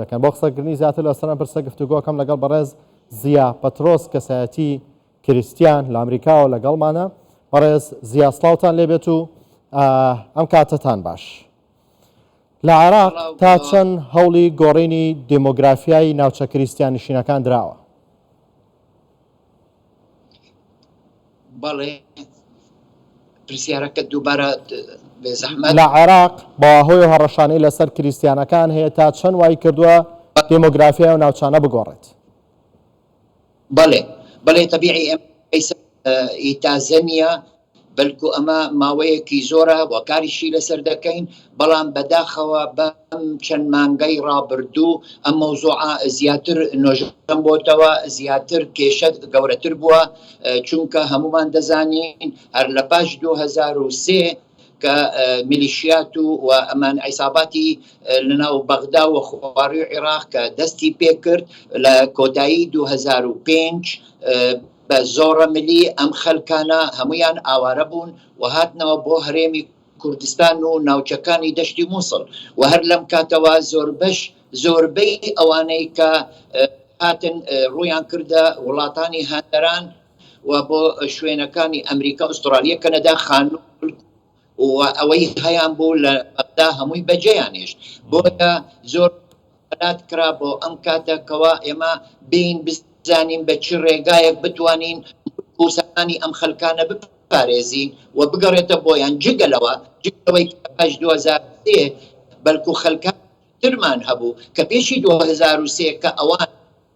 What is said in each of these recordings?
دەکەن بۆ قسەکردنی زیاتر لەسەر پرسە گفتوگۆکەم لەگەڵ بەڕێز زیا پەترۆس کەسایەتی کریستیان لە ئەمریکاوە لەگەڵمانە. بەڕێز زیا سڵاوتان لێبێت و ئەم کاتتان باش. لە عێراق تا چەند هەوڵی گۆڕینی دمۆگرافیای ناوچە کریستیان نشینەکان دراوە؟ بەڵێ پرسیارەکە دووبارە بێزەحمەت. لە عێراق باهۆی هەڕەشانەی لەسەر کریستیانەکان هەیە تا چەند وای کردووە دمۆگرافیای و ناوچانە بگۆڕێت؟ بەڵێ تەبیعی ئیتازە نیە، بەلکو ئەمە ماوەیەکی زۆرە بۆ کاریشی لەسەر دەکەین، بەڵام بەداخەوە بەم چەند مانگەی ڕابردوو ئەم مەوزوعە زیاتر نۆژەم بۆتەوە، زیاتر کێشە گەورەتر بووە، چونکە هەمومان دەزانین هەر لە پاش 2003 کە میلیشیات و ئەمان عیساباتی لەناو بەغدا و خواڕی عێراق کە دەستی پێ کرد لە کۆتایی 2005 بە زۆرە ملی ئەم خەلکانە هەمویان ئاوارە بوون و هاتنەوە بۆ هەرێمی کوردستان و ناوچەکانی دەشتی مووسڵ و هەر لەم کاتەوە زۆربەی ئەوانەی کە هاتن ڕویان کردە وڵاتانی هاندەران و بۆ شوێنەکانی ئەمریکا، ئوسترالیا، کەنەدا، خانوو و ئەوەی هەیان بوو لە بەغدا هەمووی بەجێیانێشت. بۆیە زۆر بەلات کرا بۆ ئەم کاتەکەوە ئێمە بین بزانین بە چ ڕێگایەک بتوانین کوسەکانی ئەم خەلکانە بپارێزین و بگەڕێتە بۆیان. جگەلەوەی پاش 2003 بەلکو خەلکان ترمان هەبوو کە پێشی 2003 کە ئەوان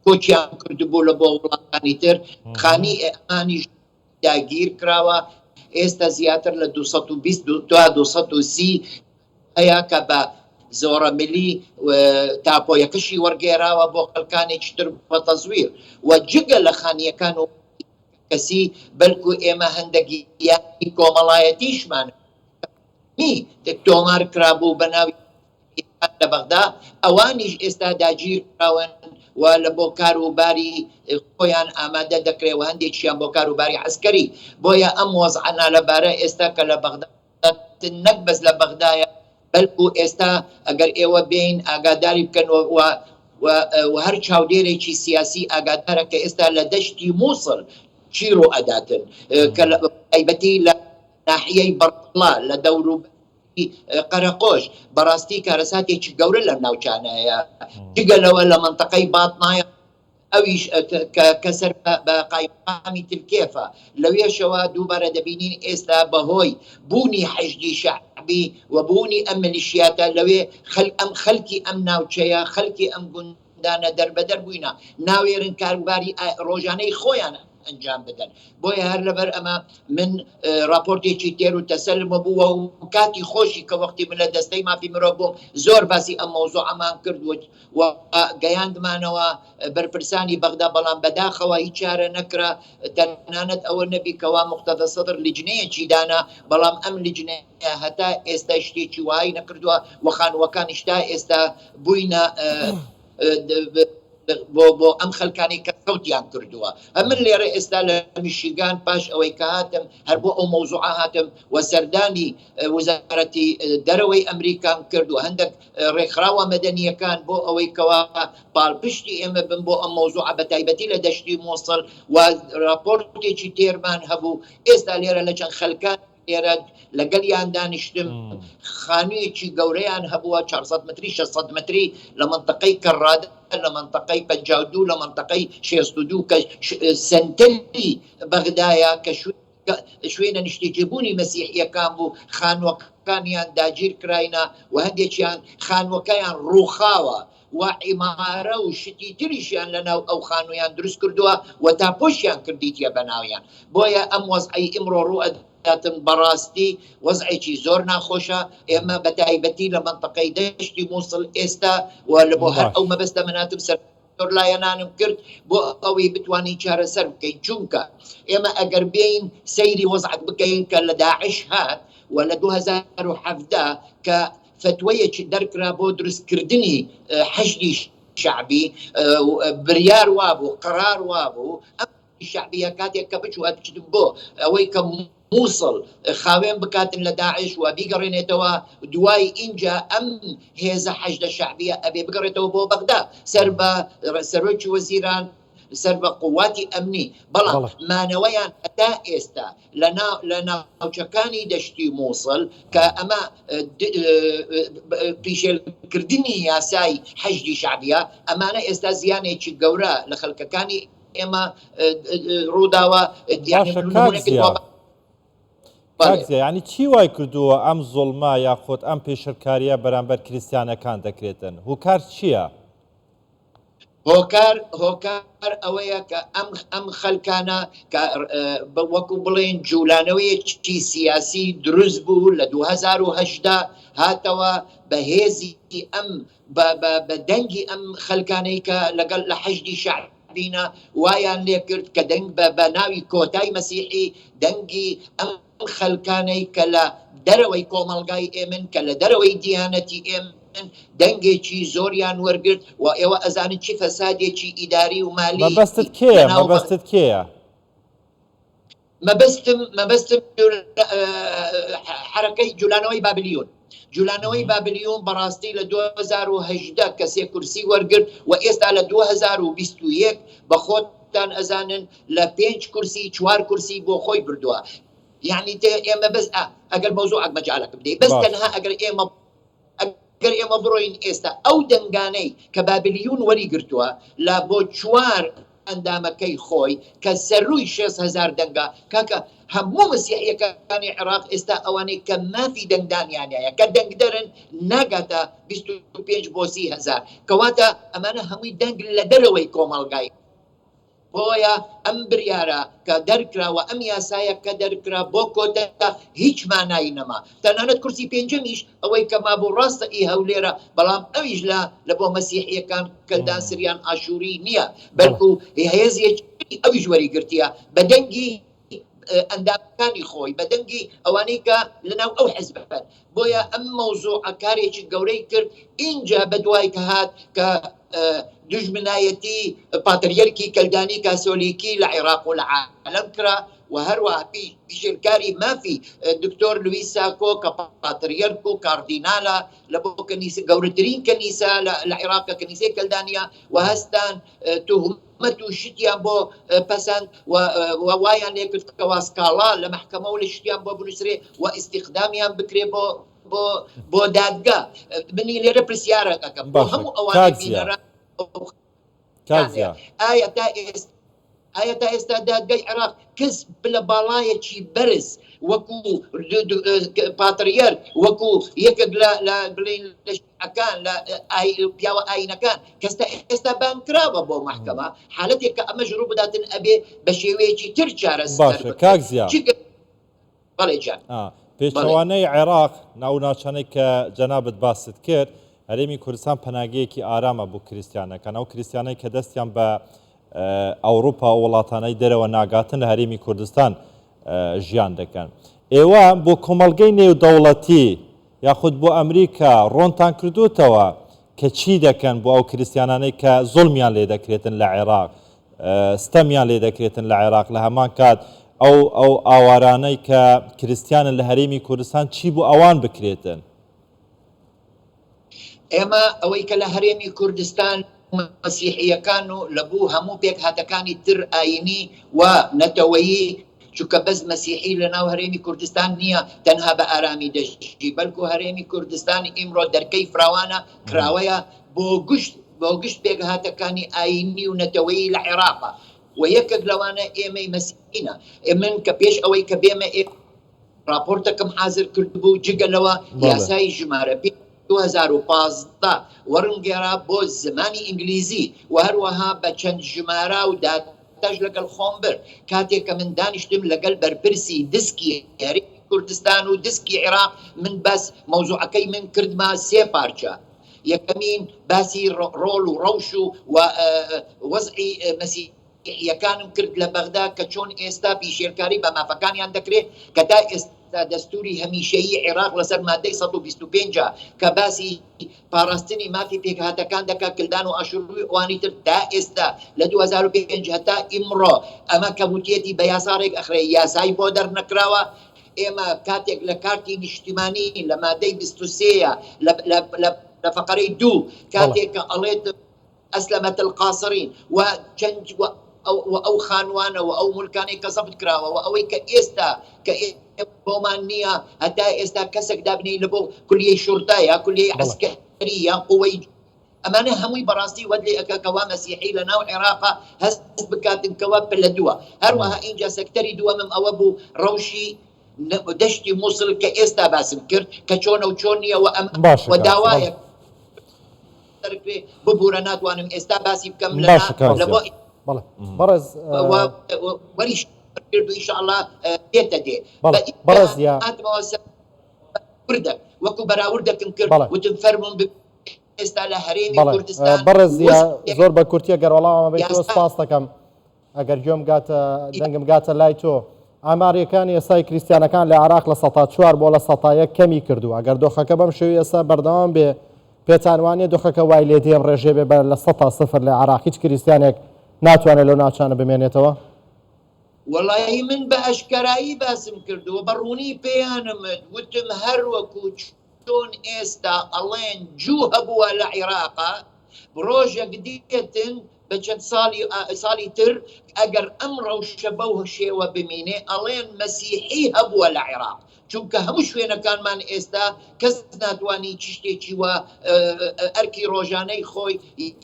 کۆچیان کردبوو لە بۆ وڵاتانی تر، خانی ئێمانیش داگیر کراوە. ئێستا زیاتر لە 220 هەیە کە بە زۆرە ملی تاپۆیەکەشی وەرگێراوە بۆ خەلکانێکی تر بە تەزویر و جگە لە خانیەکان و کەسی، بەلکو ئێمە هەندێکی کۆمەڵایەتیشمان تۆمار کرابوو بە ناوی لە بەغدا، ئەوانیش ئێستا داگیر کراون و لە بۆ کاروباری خۆیان ئامادە دەکرێت و هەندێکیان بۆ کاروباری عسکەری. بۆیە ئەم وەزعانە لەبارە ئێستا کە لە بەغدا نەک بەس لە بەغدایە، بەلکو ئێستا ئەگەر ئێوە بین ئاگاداری بکەن و هەر چاودێرێکی سیاسی ئاگادارە کە ئێستا لە دەشتی مووسڵ چیر و ئەداتن کە تایبەتی لە ناحیەی بەڕڵا لە دەور قەرەقۆش بەڕاستی کارەساتێکی گەورە لە ناوچانەیە. جگەلەوە لە منتەقەی باتنایە ئەویش کەسەر بە قایمقامی تلکێفە، لەوێشەوە دووبارە دەبینین ئێستا بەهۆی بوونی حەشدی شەعبی و بوونی ئەم ملیشیاتە لەوێ ئەم خەلکی ئەم ناوچەیە، خەلکی ئەم گوندانە دەربەدەر بووینە، ناوێرن کاروباری ڕۆژانەی خۆیانە ئەنجام بدەن. بۆیە هەر لەبەر ئەمە من راپۆرتێکی تێر و تەسەلمە بووە و کاتی خۆشی کە وەختی من لە دەستەی مافی مرۆڤ بووم زۆر باسی ئەم مەوزوعەمان کرد و گەیاندمانەوە بەرپرسانی بەغدا، بەڵام بەداخەوە هیچ چارە نەکرا. تەنانەت ئەوە نەبی کەوا موختەدە سەدر لیجنەیەکی دانا، بەڵام ئەم لیجنەیە هەتا ئێستا شتێکی وای نەکردووە و خانووەکانیش تا ئێستا بووینە بۆ ئەم خەلکانی کە کەوتیان کردووە. من لێرە ئێستا لە میشیگان پاش ئەوەی کە هاتم هەر بۆ ئەو مەوزوعە هاتم و سەردانی وەزارەتی دەرەوەی ئەمریکام کرد و هەندێک ڕێکخراوە مەدەنیەکان بۆ ئەوەی کەوا پاڵپشتی ئێمە بن بۆ ئەم مەوزوعە بە تایبەتی لە دەشتی مووسڵ و راپۆرتێکی تێرمان هەبوو. ئێستا لێرە لە چەند خەلکان لێرە لەگەڵیان دانیشتم، خانوویەکی گەورەیان هەبووە 400 متری 600 متری لە منتەقەی کەڕادە، لە منتەقەی 52 لە منتەقەی 62 کە سنتەری بەغدایە کە شوێنە نیشتێجێبوونی مەسیحیەکان بوو. خانووەکانیان داگیر کراینە و هەندێکیان خانووەکەیان ڕووخاوە و عیمارە و شتی تریشیان لەناو ئەو خانوویان دروست کردووە و تا پۆشیان کردیتە بەناویان. بۆیە ئەم وەزعی ئیمڕۆ ڕوئە بەڕاستی وەزعێکی زۆر ناخۆشە. ئێمە بە تایبەتی لە منتەقەی دەشتی مووسڵ ئێستا و لە بۆ هەر ئەو مەبەستە مناتم سەر لایەنانم کرد بۆ ئەوەی بتوانین چارەسەر بکەین، چونکە ئێمە ئەگەر بین سەیری وەزعەت بکەین کە لە داعش هات و لە 2017 کە فتوەیەکی دەرکرا بۆ دروستکردنی حەشدی شعبی، بریار وابوو، قرار وابوو، الشعبية كاتێک کە بچوە بچن بۆ ئەوەی کە مووسڵ خاوێن بکاتن لە داعش و بیگەڕێنێتەوە دوای اینجا ئەم هێزە حەشدە شعبیە ئەبێ بگەڕێتەوە بۆ بەغدا سەر بە سەرۆکی وەزیران سەر بە قوواتی ئەمنی بەڵام مانەوەیان ئەتا ئێستا لە ناوچەکانی دەشتی مووسڵ کە ئەمە پیشێلکردنی یاسای حەشدی شعبیە ئەمانە ئێستا زیانێکی گەورە لە خەڵکەکانی ئێمە ڕووداوە ینی چی وای کردووە ئەم زۆڵما یاخۆت ئەم پێشەرکاریە بەرامبەر کریسیانەکان دەکرێتن هوکار چییە؟ هۆکار ئەوەیە کە ئەم خەلکانە وەکو بڵێن جوولانەوەیەکی سیاسی دروست بوو لە 2010 هاتەوە بە هێزی ئەم بە دەنگی ئەم خەلکانەی کە لەگەڵ لە حەشدی شعبینە وایان لێ کرد کە دەنگ بە ناوی کۆتای مەسیحی دەنگی ئەم خەلکانەی کە لە دەرەوەی کۆمەڵگای ئێمن کە لە دەرەوەی دیانەتی ئێمن دەنگێکی زۆریان وەرگرت و ئێوە ئەزانن چی فەسادێکی ئیداری و مالی مەبەستت کێیە؟ مەبەستم حرەکەی جوولانەوەی بابلیۆن بەڕاستی لە 2010 کەسێ کورسی وەرگرت و ئێستا لە 2021 بە خۆتان ئەزانن لە 5 کورسی 4 کورسی بۆ خۆی بردووە یعنی ئێمە بەس ئەگەر مەوزوعك مەجالەکە بدەیت بەس تەنها ئەگەر ئێمە بڕۆین ئێستا ئەو دەنگانەی کە بابلیۆن وەریگرتووە لە بۆ 4 ئەندامەکەی خۆی کە سەررووی 6,000 دەنگە کاکە هەموو مەسیحیەکانی عێراق ئێستا ئەوانەی کە مافی دەنگدانیانایە کە دەنگدەرن ناگاتە 25 بۆ 30,000 کەواتە ئەمانە هەمووی دەنگ لە دەرەوەی کۆمەڵگای بۆیە ئەم بریارە کە دەرکراوە ئەم یاسایە کە دەرکرا بۆ کۆتا هیچ مانایی نەما تەنانەت کورسی پێنجەمیش ئەوەی کە ما بۆ ڕاستە ئی هەولێرە بەڵام ئەویش لە بۆ مەسیحیەکان کە داسریان ئاشووری نییە بەلکو هێزیەکی ئەویش وەریگرتیە بە دەنگی ئەندامەکانی خۆی بە دەنگی ئەوانەی کە لەناو ئەو حزبەن بۆیە ئەم مەوزوع کارێکی گەورەی کرد اینجا بە دوای کە هات کە دژمنایەتی پاتریەرکی کەلدانی کاسۆلیکی لە عێراق و لە عالەم کرا و هەروەها پیشێلکاری مافی دکتۆر لویس ساکۆ کە پاتریەرک و کاردینالە لە بۆ کەنیسە گەورەترین کەنیسە لە عێراق کەنیسەی کەلدانیە و هەستان تهمەت و شتیان بۆ پەسەند و وایان لێ کرد کە واسکاڵا لە مەحکەمە و لە شتیان بۆ بنووسرێ و ئیستیخدامیان بکرێ بۆ دادگا منی لێرە پرسیارە ئەەکەم بۆ هەموو ئەوانە بینەرە ئایا تا ئێستا دادگای عێراق کەس بلە باڵایەکی بەرز وەکو پاتریەر وەکو یەکێک لە بڵین لە شیعەکان لە پیاوە ئاینەکان کەستا ئێستا بانکراوە بۆ محکەمە حالەتێک کە ئەمە ژوور بداتن ئەبێ بە شێوەیەکی تر چارەسەر بەڵێ جان پێچەوانەی عێراق ناوناوچانەی کە جەنابەت باست کرد هەرێمی کوردستان پەناگەیەکی ئارامە بۆ کریسیانەکان ئەو کریسیانەی کە دەستیان بە ئەوروپا و وڵاتانەی دەرەوە ناگاتن لە هەرێمی کوردستان ژیان دەکەن ئێوە بۆ کۆمەڵگەی نێودەوڵەتی یاخود بۆ ئەمریکا ڕۆنتان کردوتەوە کە چی دەکەن بۆ ئەو کریسیانانەی کە زۆڵمیان لێ دەکرێتن لە عێراق ستەمیان لێ دەکرێتن لە عێراق لە هەمان کات ئەو ئاوارانەی کە کریسیانن لە هەرێمی کوردستان چی بوو ئەوان بکرێتن ئێمە ئەوەی کە لە هەرێمی کوردستان مەسیحیەکان و لەبوو هەموو پێک هاتەکانی تر ئاینی و نەتەوەیی چونکە بەس مەسیحی لە ناو هەرێمی کوردستان نییە تەنها بە ئارامی دەشتی بەلکو هەرێمی کوردستانی ئیمڕۆ دەرکەی فراوانە کراوەیە بۆ گشت پێک هاتەکانی ئاینی و نەتەوەیی لە عێراقا و یەکێک لەوانە ئێمەی مەسیحینە من کە پێش ئەوەی کە بێمە راپۆرتەکەم حازر کردبوو جگەلەوە یاسای ژمارە 2015 وەرنگێرا بۆ زمانی ئینگلیزی و هەروەها بە چەند ژمارە و داتەش لەگەڵ خۆمبر کاتێک کە من دانیشتم لەگەڵ بەرپرسی دسکی هەرێمی کوردستان و دسکی عێراق من بەس مەوزوعەکەی من کردمە 3 پارچە یەکەمین باسی ڕۆڵ و ڕەوش و وەزعی مەسیحیەکانم کرد لە بەغدا کە چۆن ئێستا پیشێرکاری بە مافەکانیان دەکرێت کە تا ئێستا ئێستا دەستوری هەمیشەیی عێراق لەسەر مادەی 125 کە باسی پاراستنی مافی پێکهاتەکان دەکات کلدان و ئاشوروی ئەوانی تر تا ئێستا لە 2005 هەتا ئیمڕۆ ئەمە کەوتێتی بە یاساڕێک ئەخرێ یاسایی بۆ دەرنەکراوە. ئێمە کاتێک لە کارتی نیشتیمانی لە مادەی 23 لە فقرەی 2 کاتێک کە ئەڵێت ئەسلەمەت القاسرین و چەند ئەو خانوانە و ئەو مولکانەی کە زەبت کراوە و ئەوەی کە ئێستا کە بۆمان نییە هەتا ئێستا کەسێک دابنی لە بۆ کولیەی شورتا یا کولیەی عەسکەری یا قووەی ئەمانە هەمووی بەڕاستی وەدلێ ئەکەکەوا مەسیحی لە ناو عێراقا هەست بکاتنکەوە پلە دووە. هەروەها اینجا سەکتەری دووەمم ئەوە بوو ڕەوشی دەشتی مووسڵ کە ئێستا باسم کرد کە چۆنە و چۆن نییە و داوایە ببوورە ناتوانم ئێستا باسی بکەم لە بۆ بەڕێز وەریش کرد و ئینشاءالله دێتە دێ وردە وەکو بەراوردەکەم کرد وتم فەرمون ئێستا لە هەرێمی کوردستان بەڕێز زۆر بە کورتیە گەڕوەڵامە بێتەوە سپاس دەکەم ئەگەر گوێم گاتە دەنگم گاتە لای تۆ ئامارەکانی ئێستای کریسیانەکان لە عێراق لە 4 بۆ لە 1 کەمی کردو ئەگەر دۆخەکە بەم شێوەیە ئێستا بەردەوام بێ پێتانوانێت دۆخەکە وای لێ دێم ڕێژێ بێ بە لە 100 لە عێراق هیچ کریسیانێک ناتوانێت لەو ناوچانە بمێنێتەوە. وەڵی من بە ئەشکەرایی باسم کردووە بەڕوونی پێیانمت وتم هەر وەکو چۆن ئێستا ئەڵێن جوو هەبووە لە عێراقا ڕۆژێک دیێتن بە چەند ساڵی تر ئەگەر ئەم ڕەوشە بەو شێوە بمینێ ئەڵێن مەسیحی هەبووە لە عێراق چونکە هەموو شوێنەکانمان ئێستا کەس ناتوانانی چ شتێکی وە ئەرکی ڕۆژانەی خۆی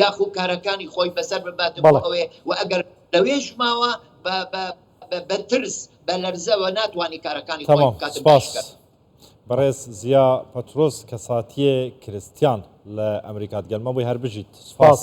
یاخو کارەکانی خۆی بەسەر بباتە ئەوێ و ئەگەر لەوێش ماوە بە ترس بە لەرزەوە ناتوانانی کارەکانی خۆی بکاتە باشکرد. بەڕێز زیا پەترۆس کەساتیە کریستیان لە ئەمریکات گەلمە بووی هەر بژیت. سپاس.